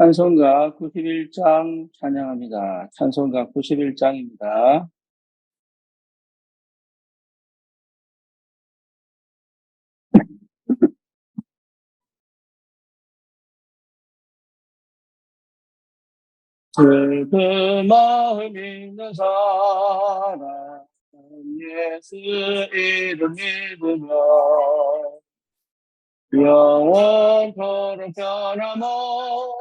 찬송가 91장 찬양합니다. 찬송가 91장입니다. 그 마음 있는 사람 예수 이름 믿으며 영원토록 변함없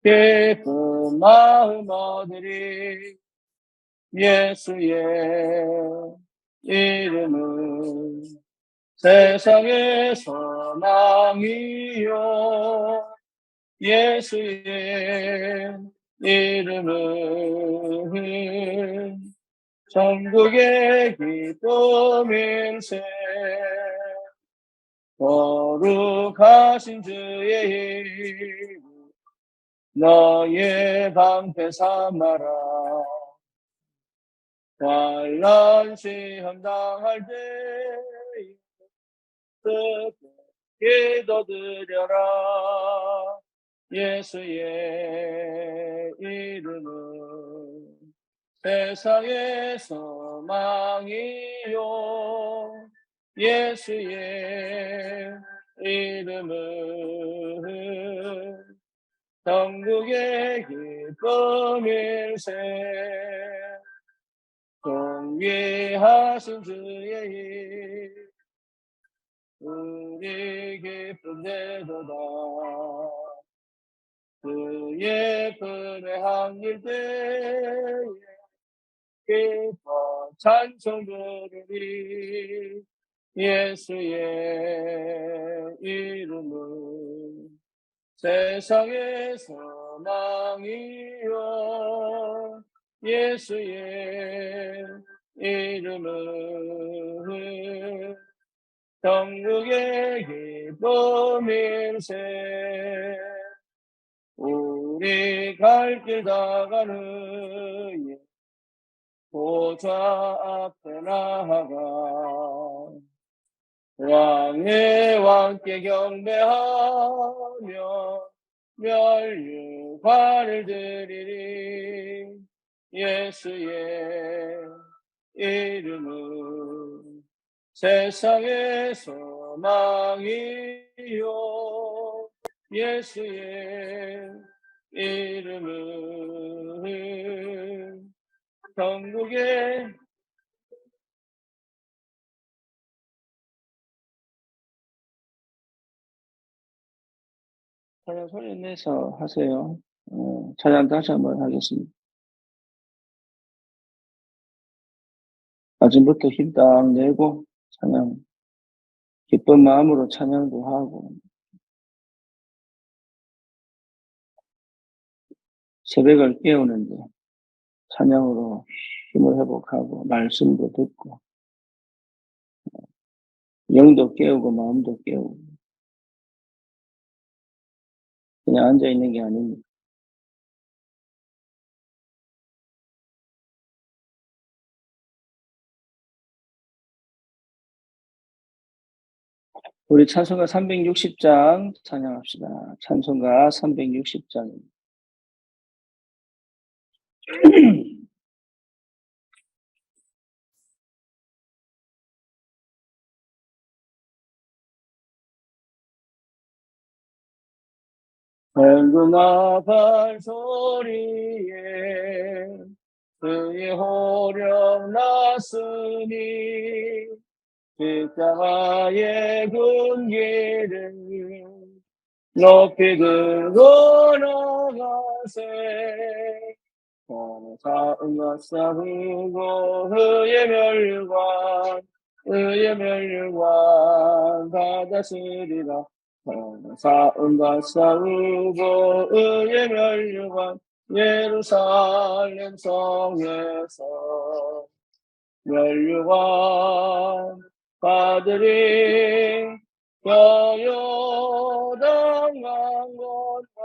기쁜 마음 얻으리. 예수의 이름은 세상의 소망이요 예수의 이름은 천국의 기쁨일세. 거룩하신 주의 이름 너의 방패 삼아라. 환난 시험 당할 때에 기도드려라. 예수의 이름은 세상의 소망이요 예수의 이름은 천국의 기쁨일세. 존귀하신 주의 이름 우리 기쁨되도다. 그의 품에 안길 때에 기뻐 찬송 부르리. 예수의 이름은 세상의 소망이요 예수의 이름은 천국의 기쁨일세. 우리 갈 길 다가는 보좌 앞에 나아가 왕의 왕께 경배하며 멸류관을 드리리. 예수의 이름은 세상의 소망이요 예수의 이름은 천국의 찬양 소리 내서 하세요. 찬양 다시 한번 하겠습니다. 아침부터 힘 딱 내고 찬양 기쁜 마음으로 찬양도 하고 새벽을 깨우는데 찬양으로 힘을 회복하고 말씀도 듣고 영도 깨우고 마음도 깨우고 그냥 앉아있는 게 아닙니다. 우리 찬송가 360장 찬양합시다. 찬송가 360장입니다. 맹구나 발소리에 그의 호령 났으니 십자가의 군기를 높이 들고 나가세. 사음과 싸우고 의의 멸류관 받았으리라. 사음과 싸우고 의의 멸류관 예루살렘 성에서 멸류관 받으리. 여요당 강건과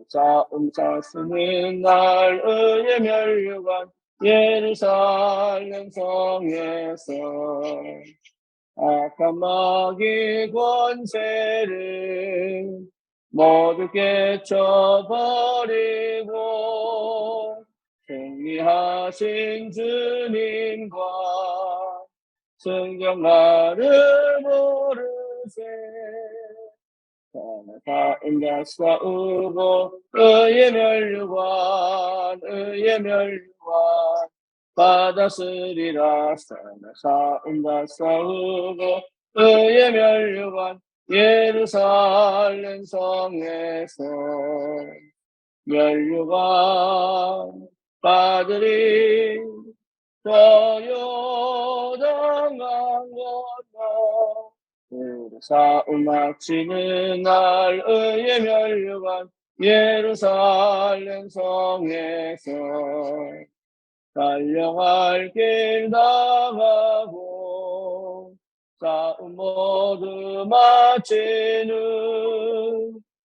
싸움 쌌으니 날 의의 멸류관 예루살렘 성에서 악한 마귀 권세를 모두 깨쳐버리고 승리하신 주님과 승경가를 부르세. 인자 싸우고 의의 멸류관 받았으리라. 인자 싸우고 의의 멸류관 예루살렘 성에서 멸류관 받으리. 저 요단 강 건너 싸움 마치는 날 의의 멸류관 예루살렘 성에서 달려갈 길 나가고 싸움 모두 마치는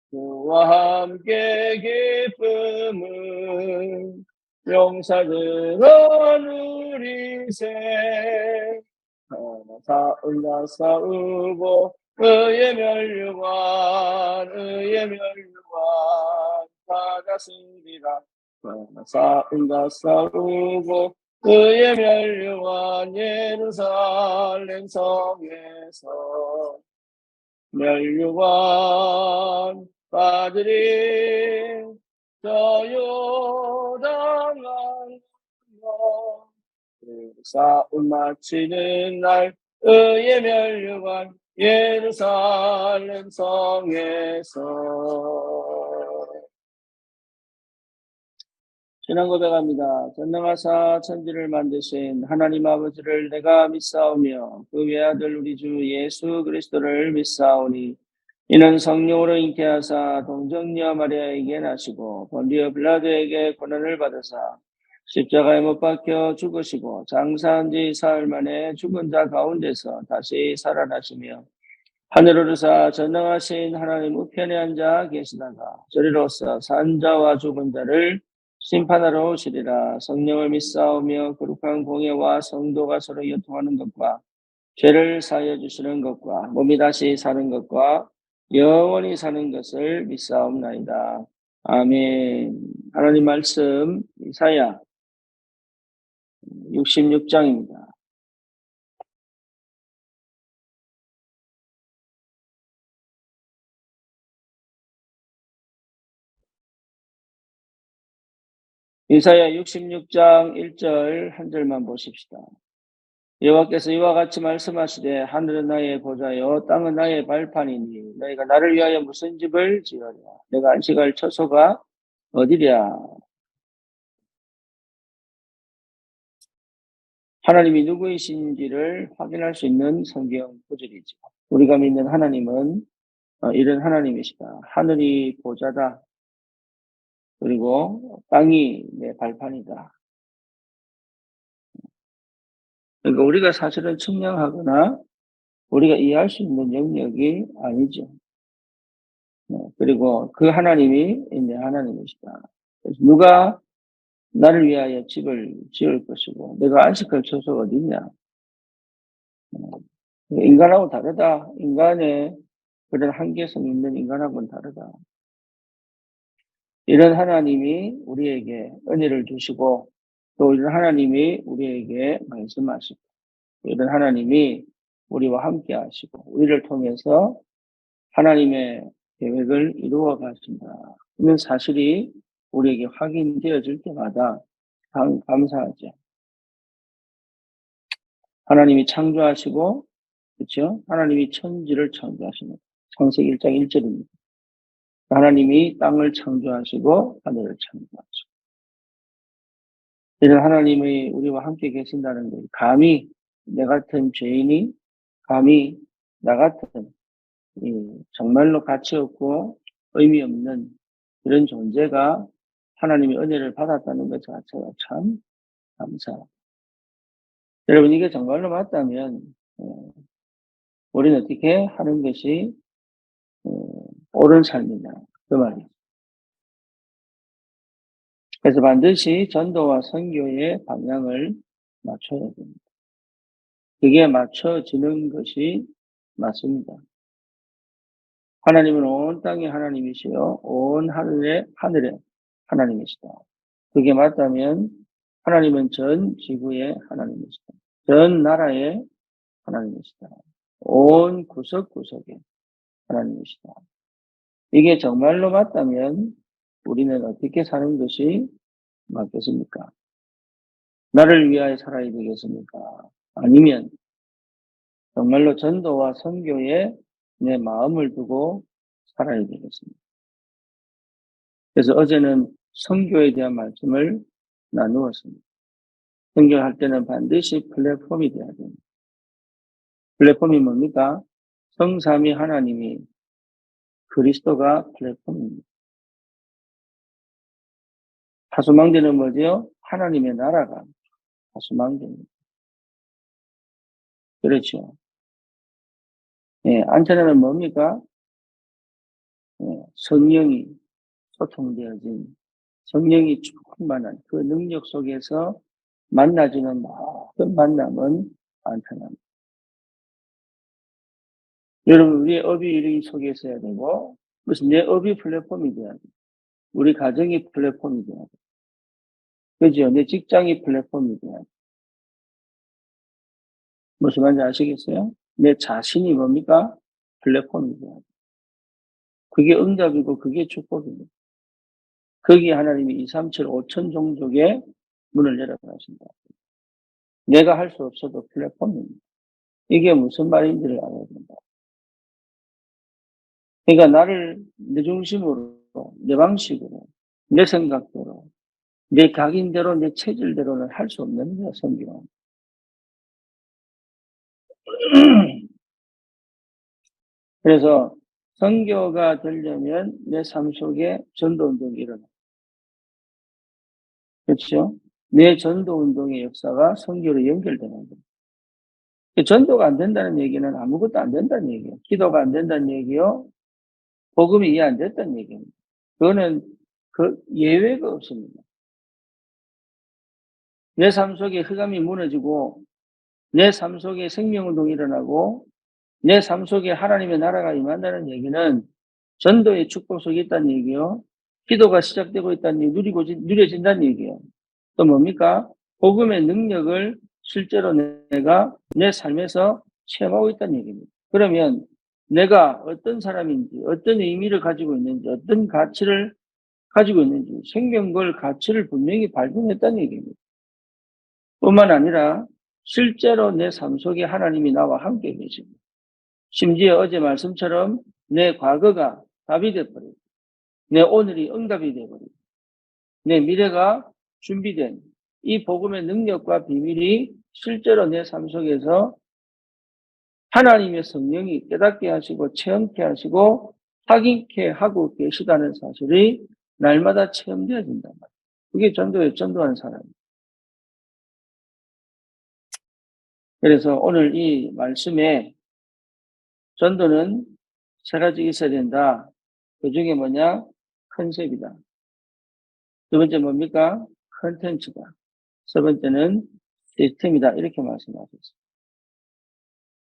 주와 함께 기쁨을 용사들아 누리세. 싸운다 싸우고 의의 멸류관 받았으리라. 싸운다 싸우고 의의 멸류관 예루살렘 성에서 멸류관 받으리. 저 요단 강거 싸움 마치는 날 의의 멸류관 예루살렘 성에서. 신앙 고백합니다. 전능하사 천지를 만드신 하나님 아버지를 내가 믿사오며 그 외아들 우리 주 예수 그리스도를 믿사오니 이는 성령으로 잉태하사 동정녀 마리아에게 나시고 본디오 빌라도에게 고난을 받으사 십자가에 못 박혀 죽으시고 장사한 지 사흘 만에 죽은 자 가운데서 다시 살아나시며 하늘을 오르사 전능하신 하나님 우편에 앉아 계시다가 저리로서 산 자와 죽은 자를 심판하러 오시리라. 성령을 믿사오며 거룩한 공예와 성도가 서로 교통하는 것과 죄를 사하여 주시는 것과 몸이 다시 사는 것과 영원히 사는 것을 믿사옵나이다. 아멘. 하나님 말씀 이사야 66장입니다. 이사야 66장 1절 한 절만 보십시다. 여호와께서 이와 같이 말씀하시되 하늘은 나의 보좌요 땅은 나의 발판이니 너희가 나를 위하여 무슨 집을 지으랴. 내가 안식할 처소가 어디랴. 하나님이 누구이신지를 확인할 수 있는 성경 구절이죠. 우리가 믿는 하나님은 이런 하나님이시다. 하늘이 보좌다. 그리고 땅이 내 발판이다. 그러니까 우리가 사실은 측량하거나 우리가 이해할 수 있는 영역이 아니죠. 그리고 그 하나님이 내 하나님이시다. 그래서 누가 나를 위하여 집을 지을 것이고 내가 안식할 처소가 어디 있냐. 인간하고 다르다. 인간의 그런 한계성 있는 인간하고는 다르다. 이런 하나님이 우리에게 은혜를 주시고 또 이런 하나님이 우리에게 말씀하시고 이런 하나님이 우리와 함께 하시고 우리를 통해서 하나님의 계획을 이루어 가신다. 이런 사실이 우리에게 확인되어질 때마다 감사하죠. 하나님이 창조하시고 그렇죠? 하나님이 천지를 창조하시는 창세기 1장 1절입니다. 하나님이 땅을 창조하시고 하늘을 창조하시고 이런 하나님이 우리와 함께 계신다는 것, 감히 내 같은 죄인이 감히 나 같은 정말로 가치 없고 의미 없는 그런 존재가 하나님의 은혜를 받았다는 것 자체가 참 감사합니다. 여러분 이게 정말로 맞다면 우리는 어떻게 하는 것이 옳은 삶이냐 그 말이에요. 그래서 반드시 전도와 선교의 방향을 맞춰야 됩니다. 그게 맞춰지는 것이 맞습니다. 하나님은 온 땅의 하나님이시요 온 하늘의 하나님이시다. 그게 맞다면 하나님은 전 지구의 하나님이시다. 전 나라의 하나님이시다. 온 구석구석의 하나님이시다. 이게 정말로 맞다면 우리는 어떻게 사는 것이 맞겠습니까? 나를 위하여 살아야 되겠습니까? 아니면 정말로 전도와 선교에 내 마음을 두고 살아야 되겠습니다. 그래서 어제는 선교에 대한 말씀을 나누었습니다. 선교할 때는 반드시 플랫폼이 돼야 됩니다. 플랫폼이 뭡니까? 성삼위 하나님이 그리스도가 플랫폼입니다. 파수망대는 뭐죠? 하나님의 나라가 파수망대입니다. 그렇죠. 예, 안테나는 뭡니까? 예, 성령이 소통되어진 성령이 충만한 그 능력 속에서 만나지는 모든 만남은 안테나입니다. 여러분, 우리의 업이 일이 속에 있어야 되고, 무슨 내 업이 플랫폼이 돼야 돼. 우리 가정이 플랫폼이 돼야 돼. 그죠? 내 직장이 플랫폼이 돼야 돼. 무슨 말인지 아시겠어요? 내 자신이 뭡니까? 플랫폼이 돼야 돼. 그게 응답이고, 그게 축복입니다. 거기에 하나님이 2, 3, 7, 5천 종족의 문을 열어가신다. 내가 할 수 없어도 플랫폼입니다. 이게 무슨 말인지를 알아야 된다. 그러니까 나를 내 중심으로, 내 방식으로, 내 생각대로, 내 각인대로, 내 체질대로는 할 수 없는 거야, 성경. 그래서 선교가 되려면 내 삶 속에 전도운동이 일어나. 그렇죠? 내 전도운동의 역사가 선교로 연결되는 거예요. 전도가 안 된다는 얘기는 아무것도 안 된다는 얘기예요. 기도가 안 된다는 얘기요. 복음이 이해 안 됐다는 얘기입니다. 그거는 그 예외가 없습니다. 내 삶 속에 흑암이 무너지고 내 삶 속에 생명운동이 일어나고 내 삶 속에 하나님의 나라가 임한다는 얘기는 전도의 축복 속에 있다는 얘기요. 기도가 시작되고 있다는 얘기, 누려진다는 얘기예요. 또 뭡니까? 복음의 능력을 실제로 내가 내 삶에서 체험하고 있다는 얘기입니다. 그러면 내가 어떤 사람인지, 어떤 의미를 가지고 있는지, 어떤 가치를 가지고 있는지, 생명걸 가치를 분명히 발견했다는 얘기입니다. 뿐만 아니라 실제로 내 삶 속에 하나님이 나와 함께 계십니다. 심지어 어제 말씀처럼 내 과거가 답이 되어버리고 내 오늘이 응답이 되어버리고 내 미래가 준비된 이 복음의 능력과 비밀이 실제로 내 삶 속에서 하나님의 성령이 깨닫게 하시고 체험케 하시고 확인케 하고 계시다는 사실이 날마다 체험되어진단 말이에요. 그게 전도예요. 전도하는 사람이에요. 그래서 오늘 이 말씀에 전도는 세 가지 있어야 된다. 그 중에 뭐냐? 컨셉이다. 두 번째 뭡니까? 컨텐츠다. 세 번째는 시스템이다. 이렇게 말씀하셨어요.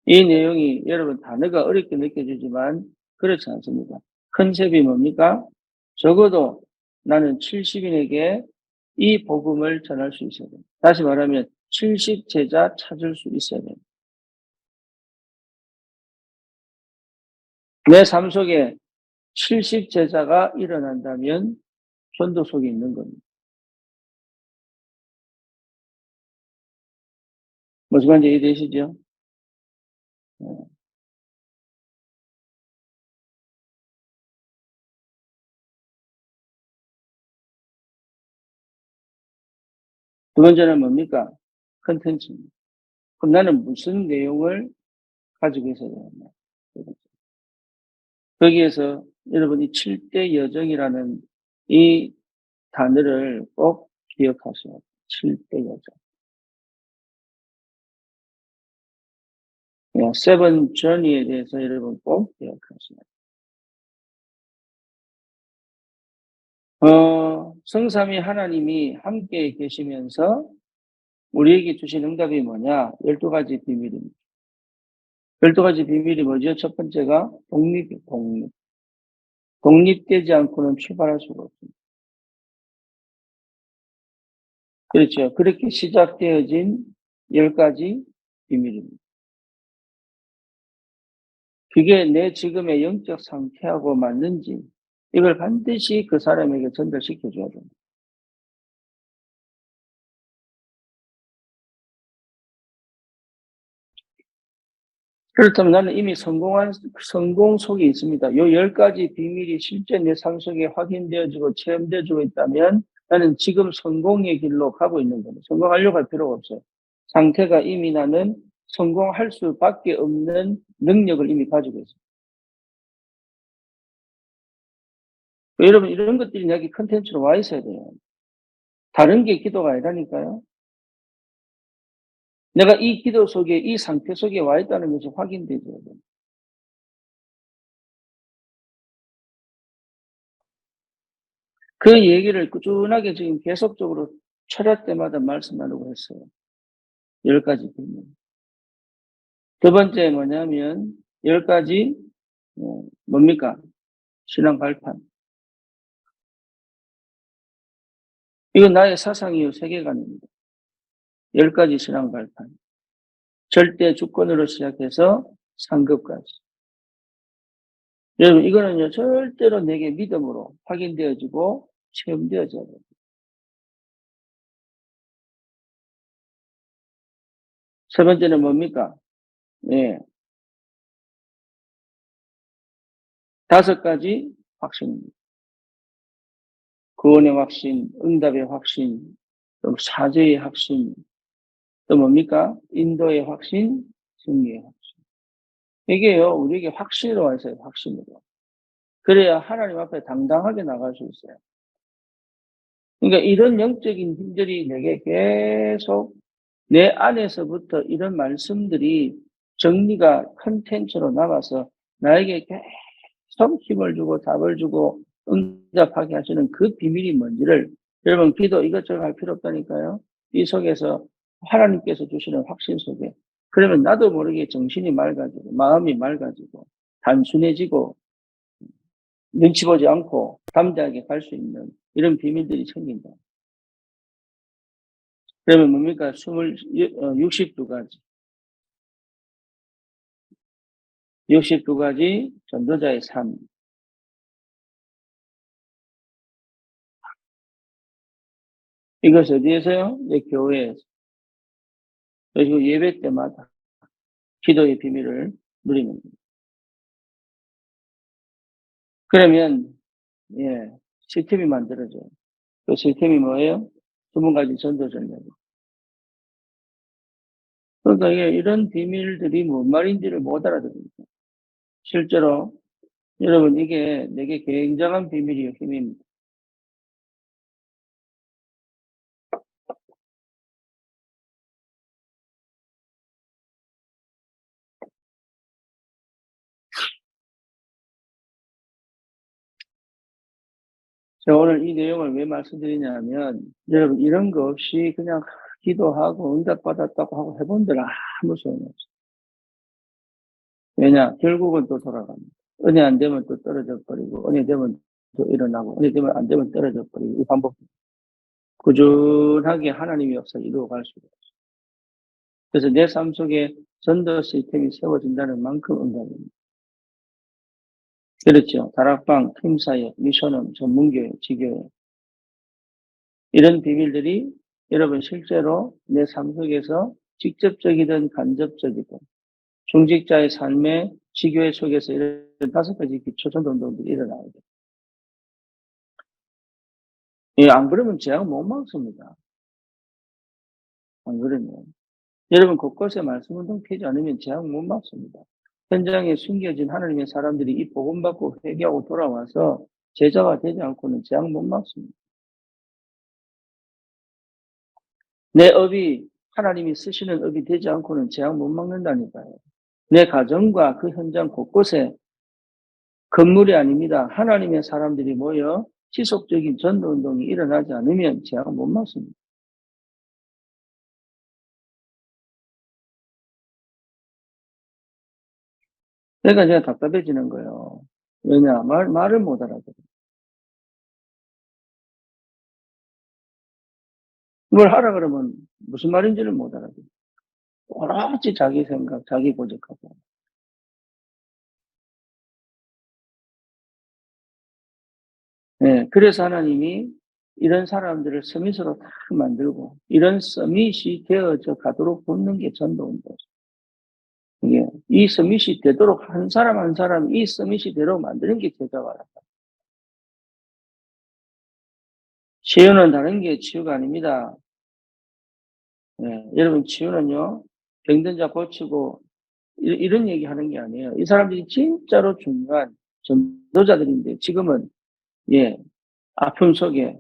이 내용이 여러분 단어가 어렵게 느껴지지만 그렇지 않습니다. 컨셉이 뭡니까? 적어도 나는 70인에게 이 복음을 전할 수 있어야 됩니다. 다시 말하면 70제자 찾을 수 있어야 됩니다. 내 삶 속에 70제자가 일어난다면 전도 속에 있는 겁니다. 무슨 말인지 이해되시죠? 두 번째는 뭡니까? 컨텐츠입니다. 그럼 나는 무슨 내용을 가지고 있어야 되느냐? 거기에서 여러분이 7대 여정이라는 이 단어를 꼭 기억하셔야 돼요. 7대 여정. 세븐 저니에 대해서 여러분 꼭 기억하셔야 돼요. 성삼위 하나님이 함께 계시면서 우리에게 주신 응답이 뭐냐? 12가지 비밀입니다. 12가지 비밀이 뭐죠? 첫 번째가 독립. 독립되지 않고는 출발할 수가 없습니다. 그렇죠. 그렇게 시작되어진 10가지 비밀입니다. 그게 내 지금의 영적 상태하고 맞는지 이걸 반드시 그 사람에게 전달시켜 줘야 됩니다. 그렇다면 나는 이미 성공 속에 있습니다. 요 10가지 비밀이 실제 내 삶 속에 확인되어지고 체험되어지고 있다면 나는 지금 성공의 길로 가고 있는 겁니다. 성공하려고 할 필요가 없어요. 상태가 이미 나는 성공할 수밖에 없는 능력을 이미 가지고 있습니다. 여러분 이런 것들이 여기 컨텐츠로 와 있어야 돼요. 다른 게 기도가 아니라니까요. 내가 이 기도 속에 이 상태 속에 와 있다는 것이 확인되죠. 그 얘기를 꾸준하게 지금 계속적으로 철야 때마다 말씀 나누고 했어요. 10가지 비밀. 두 번째 뭐냐면 10가지 뭡니까? 신앙 발판. 이건 나의 사상이요 세계관입니다. 10가지 신앙 발판. 절대 주권으로 시작해서 상급까지. 여러분 이거는요 절대로 내게 믿음으로 확인되어지고 체험되어져야 돼요. 세 번째는 뭡니까? 예. 5가지 확신입니다. 구원의 확신, 응답의 확신, 또 사죄의 확신, 또 뭡니까? 인도의 확신, 승리의 확신. 이게요, 우리에게 확신으로 와 있어요, 확신으로. 그래야 하나님 앞에 당당하게 나갈 수 있어요. 그러니까 이런 영적인 힘들이 내게 계속 내 안에서부터 이런 말씀들이 정리가 컨텐츠로 남아서 나에게 계속 힘을 주고 답을 주고 응답하게 하시는 그 비밀이 뭔지를 여러분 기도 이것저것 할 필요 없다니까요. 이 속에서 하나님께서 주시는 확신 속에 그러면 나도 모르게 정신이 맑아지고 마음이 맑아지고 단순해지고 눈치 보지 않고 담대하게 갈 수 있는 이런 비밀들이 생긴다. 그러면 뭡니까? 62가지. 62가지 전도자의 삶. 이것이 어디에서요? 내 교회에서. 그리고 예배 때마다 기도의 비밀을 누리는 겁니다. 그러면, 예, 시스템이 만들어져요. 그 시스템이 뭐예요? 20가지 전도 전략. 그러니까 이런 비밀들이 뭔 말인지를 못 알아듣습니다. 실제로 여러분 이게 내게 굉장한 비밀이요, 힘입니다. 제가 오늘 이 내용을 왜 말씀드리냐면 여러분 이런 거 없이 그냥 기도하고 응답받았다고 하고 해본들 아무 소용이 없어요. 왜냐? 결국은 또 돌아갑니다. 은혜 안 되면 또 떨어져 버리고 은혜 되면 또 일어나고 은혜 되면 안 되면 떨어져 버리고 이 반복. 꾸준하게 하나님이 없어 이루어갈 수가 없어요. 그래서 내 삶 속에 전도 시스템이 세워진다는 만큼 응답입니다. 그렇죠. 다락방, 팀사역, 미션업, 전문교회, 지교회 이런 비밀들이 여러분 실제로 내 삶 속에서 직접적이든 간접적이든 중직자의 삶의 지교회 속에서 이런 5가지 기초 전도 운동들이 일어나야 돼요. 예, 안 그러면 재앙 못 막습니다. 안 그러면. 여러분 곳곳에 말씀 운동 피지 않으면 재앙 못 막습니다. 현장에 숨겨진 하나님의 사람들이 이 복음 받고 회개하고 돌아와서 제자가 되지 않고는 재앙 못 막습니다. 내 업이 하나님이 쓰시는 업이 되지 않고는 재앙 못 막는다니까요. 내 가정과 그 현장 곳곳에 건물이 아닙니다. 하나님의 사람들이 모여 지속적인 전도운동이 일어나지 않으면 재앙 못 막습니다. 그러니까 제가 답답해지는 거예요. 왜냐? 말을 못 알아들어. 뭘 하라 그러면 무슨 말인지를 못 알아들어. 오로지 자기 생각, 자기 고집하고. 예, 그래서 하나님이 이런 사람들을 서밋으로 다 만들고 이런 서밋이 되어져 가도록 돕는 게 전도운동. 이게 이 서밋이 되도록 한 사람 한 사람 이 서밋이 되도록 만드는 게 제자가라. 치유는 다른 게 치유가 아닙니다. 예, 여러분 치유는요 병든 자 고치고 이런 얘기 하는 게 아니에요. 이 사람들이 진짜로 중요한 전도자들인데 지금은 예 아픔 속에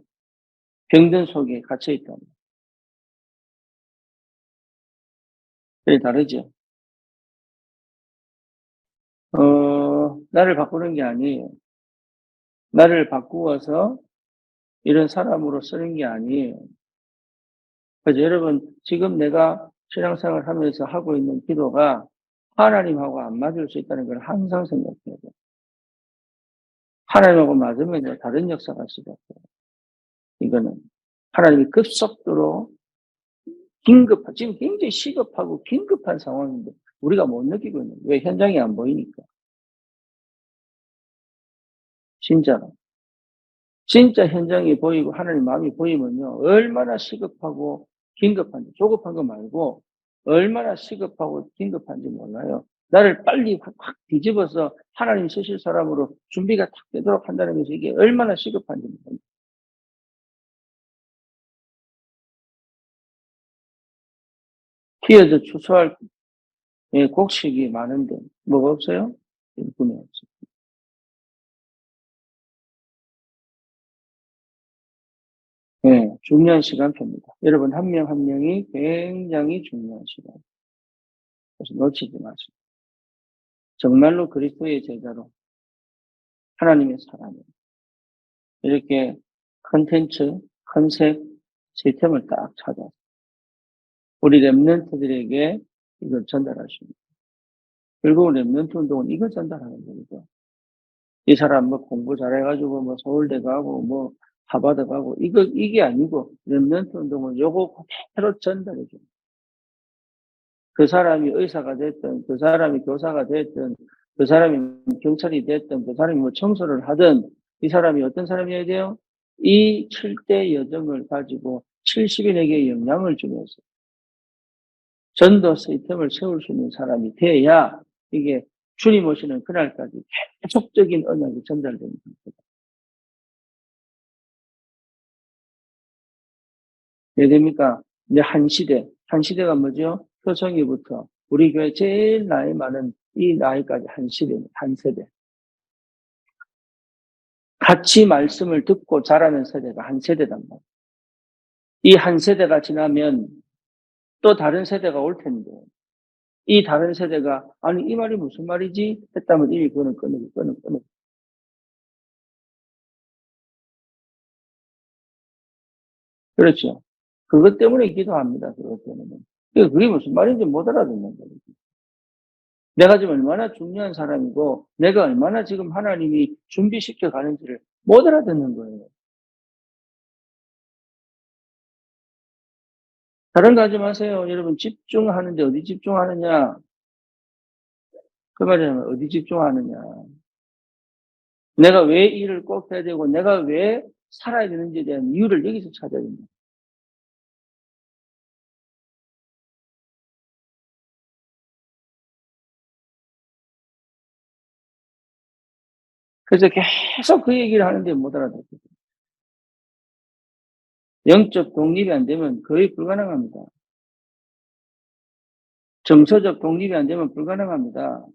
병든 속에 갇혀 있다. 그게 다르죠. 나를 바꾸는 게 아니에요. 나를 바꾸어서 이런 사람으로 쓰는 게 아니에요. 그래서 여러분, 지금 내가 신앙생활 하면서 하고 있는 기도가 하나님하고 안 맞을 수 있다는 걸 항상 생각해야 돼요. 하나님하고 맞으면 다른 역사가 시작돼요. 이거는 하나님이 급속도로 지금 굉장히 시급하고 긴급한 상황인데 우리가 못 느끼고 있는 거예요. 왜? 현장이 안 보이니까. 진짜로. 진짜 현장이 보이고 하나님 마음이 보이면요. 얼마나 시급하고 긴급한지 조급한 거 말고 얼마나 시급하고 긴급한지 몰라요. 나를 빨리 확 뒤집어서 하나님 쓰실 사람으로 준비가 탁 되도록 한다는 것이 이게 얼마나 시급한지 몰라요. 키워서 추수할 예, 곡식이 많은데 뭐가 없어요? 일꾼이 없어요. 예, 중요한 시간표입니다. 여러분 한 명 한 명이 굉장히 중요한 시간. 그래서 놓치지 마시고 정말로 그리스도의 제자로 하나님의 사람을 이렇게 컨텐츠, 컨셉, 시스템을 딱 찾아서 우리 랩런트들에게 이걸 전달하십니다. 결국은 랩런트 운동은 이거 전달하는 거죠. 이 사람 뭐 공부 잘해가지고 뭐 서울대 가고 뭐 하버드 가고 이게 아니고 랩런트 운동은 요거 그대로 전달해 줍니다. 그 사람이 의사가 됐든 그 사람이 교사가 됐든 그 사람이 경찰이 됐든 그 사람이 뭐 청소를 하든 이 사람이 어떤 사람이어야 돼요? 이 7대 여정을 가지고 70인에게 영향을 주면서 전도 시스템을 세울 수 있는 사람이 돼야 이게 주님 오시는 그날까지 계속적인 언약이 전달되는 겁니다. 왜 됩니까? 이제 한 시대가 뭐죠? 효성이부터 우리 교회 제일 나이 많은 이 나이까지 한 시대입니다. 한 세대. 같이 말씀을 듣고 자라는 세대가 한 세대단 말이에요. 이 한 세대가 지나면 또 다른 세대가 올 텐데, 이 다른 세대가, 아니, 이 말이 무슨 말이지? 했다면 이미 그거는 끊어. 그렇죠. 그것 때문에 기도합니다. 그것 때문에. 그게 무슨 말인지 못 알아듣는 거예요. 내가 지금 얼마나 중요한 사람이고, 내가 얼마나 지금 하나님이 준비시켜 가는지를 못 알아듣는 거예요. 다른 거 하지 마세요. 여러분, 집중하는데 어디 집중하느냐? 그 말이면 어디 집중하느냐? 내가 왜 일을 꼭 해야 되고, 내가 왜 살아야 되는지에 대한 이유를 여기서 찾아야 됩니다. 그래서 계속 그 얘기를 하는데 못 알아듣거든요. 영적 독립이 안 되면 거의 불가능합니다. 정서적 독립이 안 되면 불가능합니다.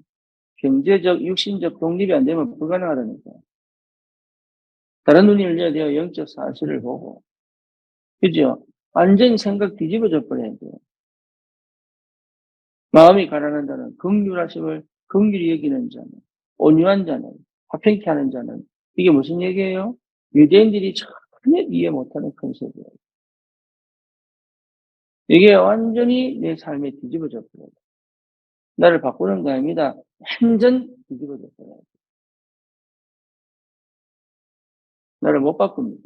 경제적, 육신적 독립이 안 되면 불가능하다니까. 다른 눈이 열려야 돼요. 영적 사실을 보고. 그죠? 완전히 생각 뒤집어져 버려야 돼요. 마음이 가난한 자는 긍휼하심을 긍휼히 여기는 자는 온유한 자는 화평케 하는 자는 이게 무슨 얘기예요? 유대인들이 전혀 이해 못하는 컨셉이에요. 이게 완전히 내 삶에 뒤집어져 버려요. 나를 바꾸는 게 아닙니다. 완전 뒤집어져 버려요. 나를 못 바꿉니다.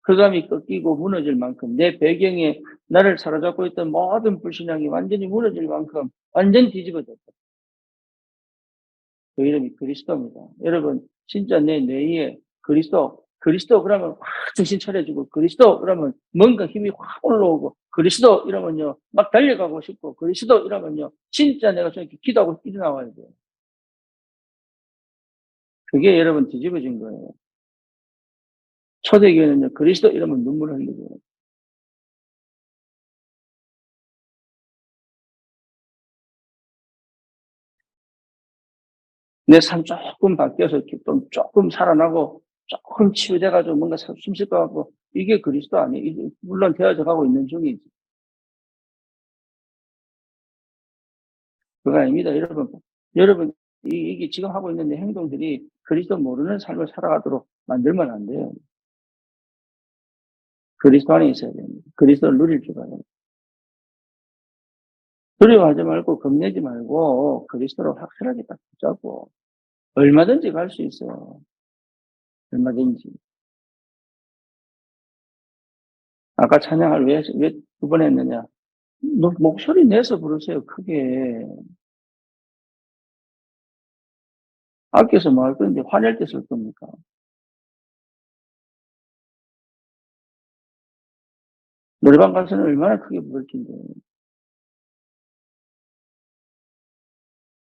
흑암이 꺾이고 무너질 만큼 내 배경에 나를 사로잡고 있던 모든 불신앙이 완전히 무너질 만큼 완전히 뒤집어졌다. 그 이름이 그리스도입니다. 여러분 진짜 내 뇌에 그리스도 그러면 확 정신 차려지고 그리스도 그러면 뭔가 힘이 확 올라오고 그리스도 이러면요 막 달려가고 싶고 그리스도 이러면요 진짜 내가 저렇게 기도하고 일어나와야 돼요. 그게 여러분 뒤집어진 거예요. 초대교회는요 그리스도 이러면 눈물 흘리고 내 삶 조금 바뀌어서 좀 조금 살아나고 조금 치유돼가지고 뭔가 숨쉴 것 같고 이게 그리스도 아니에요. 이게 물론 되어져 가고 있는 중이지. 그거 아닙니다. 여러분 이게 지금 하고 있는 내 행동들이 그리스도 모르는 삶을 살아가도록 만들면 안 돼요. 그리스도 안에 있어야 됩니다. 그리스도를 누릴 줄 알아요. 두려워하지 말고 겁내지 말고 그리스도로 확실하게 딱 붙잡고 얼마든지 갈 수 있어요. 얼마든지. 아까 찬양을 왜 두 번 했느냐? 목소리 내서 부르세요. 크게. 아껴서 뭐 할 건데 화낼 때 쓸 겁니까? 노래방 가서는 얼마나 크게 부를 텐데.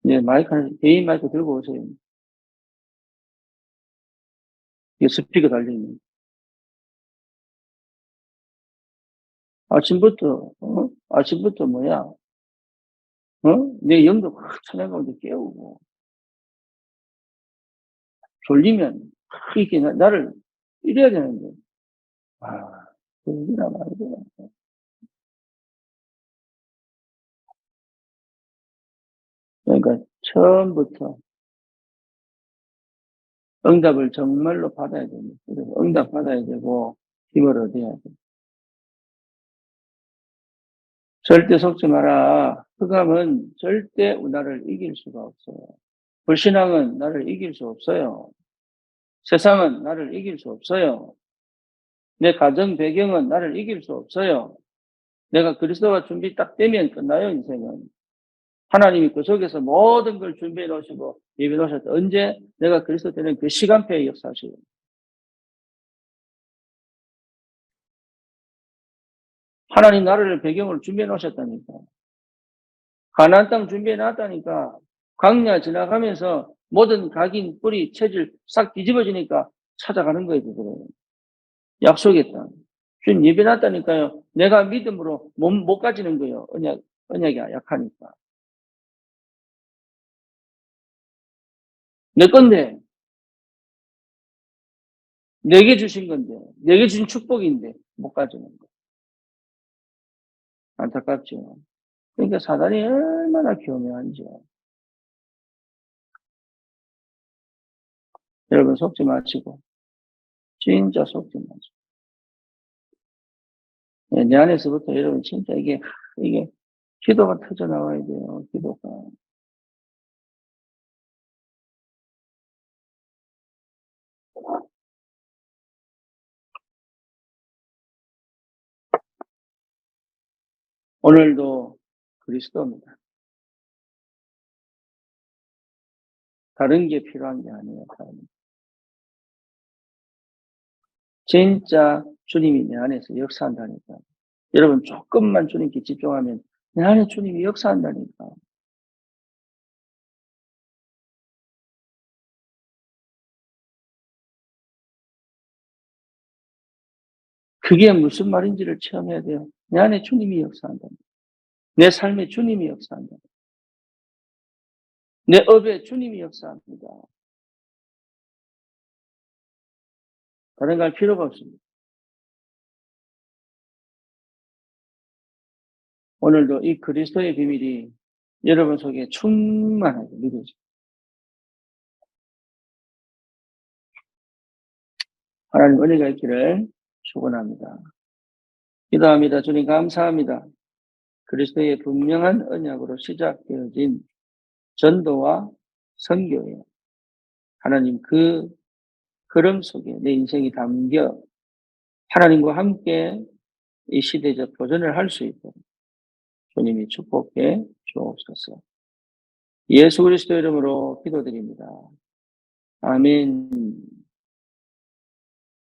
예, 개인 마이크 들고 오세요. 이게 스피커 달려있는. 아침부터 뭐야? 내 영도 확 찬양 가운데 깨우고, 졸리면, 이렇게 나를 이래야 되는데. 아, 그러나 말이야. 그러니까 처음부터 응답을 정말로 받아야 됩니다. 그래서 응답 받아야 되고, 힘을 얻어야 돼. 절대 속지 마라. 흑암은 절대 나를 이길 수가 없어요. 불신앙은 나를 이길 수 없어요. 세상은 나를 이길 수 없어요. 내 가정 배경은 나를 이길 수 없어요. 내가 그리스도가 준비 딱 되면 끝나요, 인생은. 하나님이 그 속에서 모든 걸 준비해 놓으시고 예비해 놓으셨다. 언제 내가 그리스도 되는 그 시간표에 역사하시고. 하나님 나라를 배경을 준비해 놓으셨다니까. 가나안 땅 준비해 놨다니까. 광야 지나가면서 모든 각인, 뿌리, 체질 싹 뒤집어지니까 찾아가는 거예요, 그거를. 약속의 땅. 주님 예배 놨다니까요. 내가 믿음으로 못 가지는 거예요. 언약이 약하니까. 내 건데, 내게 주신 건데, 내게 주신 축복인데, 못 가지는 거. 안타깝죠. 그러니까 사단이 얼마나 교묘한지요. 여러분 속지 마시고, 진짜 속지 마시고. 내 안에서부터 여러분 진짜 이게 기도가 터져 나와야 돼요. 기도가. 오늘도 그리스도입니다. 다른 게 필요한 게 아니에요. 진짜 주님이 내 안에서 역사한다니까. 여러분 조금만 주님께 집중하면 내 안에 주님이 역사한다니까. 그게 무슨 말인지를 체험해야 돼요. 내 안에 주님이 역사한다. 내 삶에 주님이 역사한다. 내 업에 주님이 역사합니다. 다른 거 할 필요가 없습니다. 오늘도 이 그리스도의 비밀이 여러분 속에 충만하게 믿어지고 하나님 은혜가 있기를 축원합니다. 기도합니다. 주님 감사합니다. 그리스도의 분명한 언약으로 시작되어진 전도와 선교에 하나님 그 흐름 속에 내 인생이 담겨 하나님과 함께 이 시대적 도전을 할 수 있도록 주님이 축복해 주옵소서. 예수 그리스도 이름으로 기도드립니다. 아멘.